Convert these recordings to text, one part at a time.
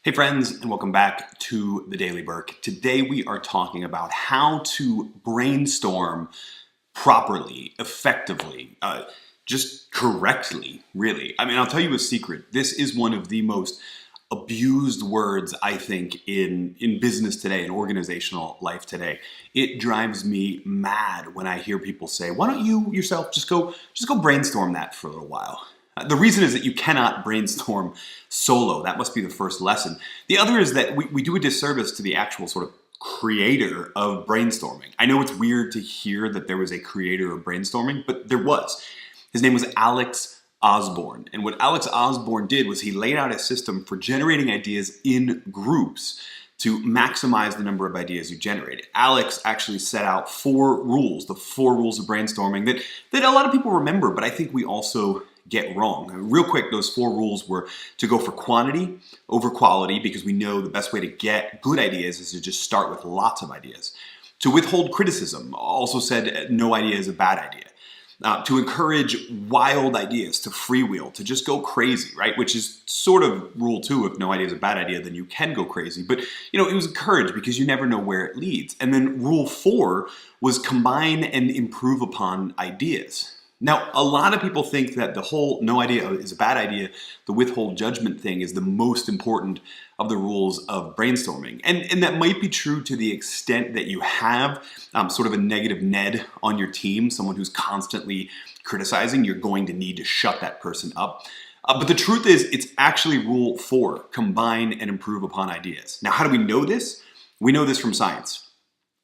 Hey friends, and welcome back to the Daily Burk. Today we are talking about how to brainstorm properly, effectively, just correctly, really. I mean, I'll tell you a secret. This is one of the most abused words, I think, in business today, in organizational life today. It drives me mad when I hear people say, why don't you yourself just go brainstorm that for a little while. The reason is that you cannot brainstorm solo. That must be the first lesson. The other is that we do a disservice to the actual sort of creator of brainstorming. I know it's weird to hear that there was a creator of brainstorming, but there was. His name was Alex Osborne. And what Alex Osborne did was he laid out a system for generating ideas in groups to maximize the number of ideas you generated. Alex actually set out 4 rules, the 4 rules of brainstorming that a lot of people remember, but I think we also get wrong. Real quick, those 4 rules were to go for quantity over quality, because we know the best way to get good ideas is to just start with lots of ideas. To withhold criticism, also said no idea is a bad idea. To encourage wild ideas, to freewheel, to just go crazy, right? Which is sort of rule 2. If no idea is a bad idea, then you can go crazy. But it was encouraged because you never know where it leads. And then rule 4 was combine and improve upon ideas. Now, a lot of people think that the whole no idea is a bad idea, the withhold judgment thing is the most important of the rules of brainstorming. And that might be true to the extent that you have sort of a negative Ned on your team, someone who's constantly criticizing. You're going to need to shut that person up. But the truth is, it's actually rule 4, combine and improve upon ideas. Now, how do we know this? We know this from science.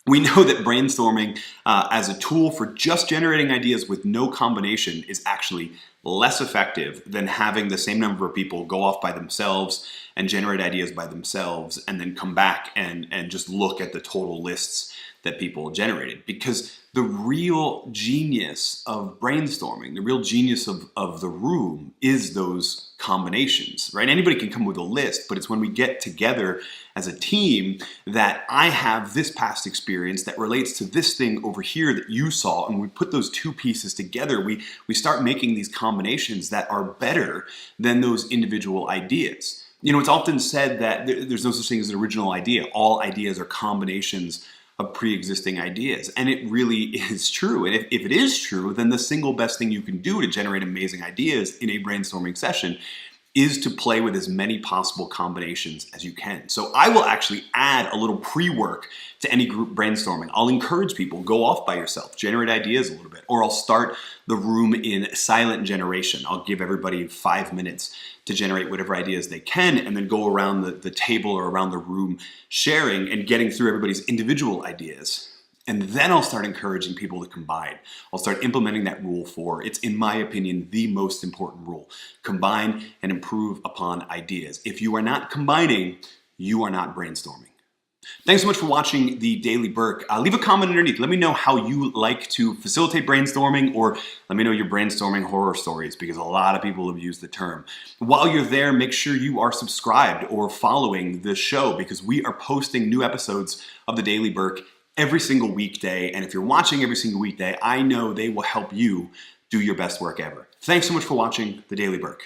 We know that brainstorming as a tool for just generating ideas with no combination is actually less effective than having the same number of people go off by themselves and generate ideas by themselves and then come back and just look at the total lists that people generated. Because the real genius of brainstorming, the real genius of the room is those combinations, right? Anybody can come with a list, but it's when we get together as a team that I have this past experience that relates to this thing over here that you saw, and we put those 2 pieces together, we start making these combinations that are better than those individual ideas. It's often said that there's no such thing as an original idea. All ideas are combinations of pre-existing ideas. And it really is true. And if it is true, then the single best thing you can do to generate amazing ideas in a brainstorming session is to play with as many possible combinations as you can. So I will actually add a little pre-work to any group brainstorming. I'll encourage people, go off by yourself, generate ideas a little bit, or I'll start the room in silent generation. I'll give everybody 5 minutes to generate whatever ideas they can and then go around the table or around the room sharing and getting through everybody's individual ideas. And then I'll start encouraging people to combine. I'll start implementing that rule 4. It's, in my opinion, the most important rule. Combine and improve upon ideas. If you are not combining, you are not brainstorming. Thanks so much for watching the Daily Burk. Leave a comment underneath. Let me know how you like to facilitate brainstorming, or let me know your brainstorming horror stories, because a lot of people have used the term. While you're there, make sure you are subscribed or following the show, because we are posting new episodes of the Daily Burk every single weekday. And if you're watching every single weekday, I know they will help you do your best work ever. Thanks so much for watching the Daily Burk.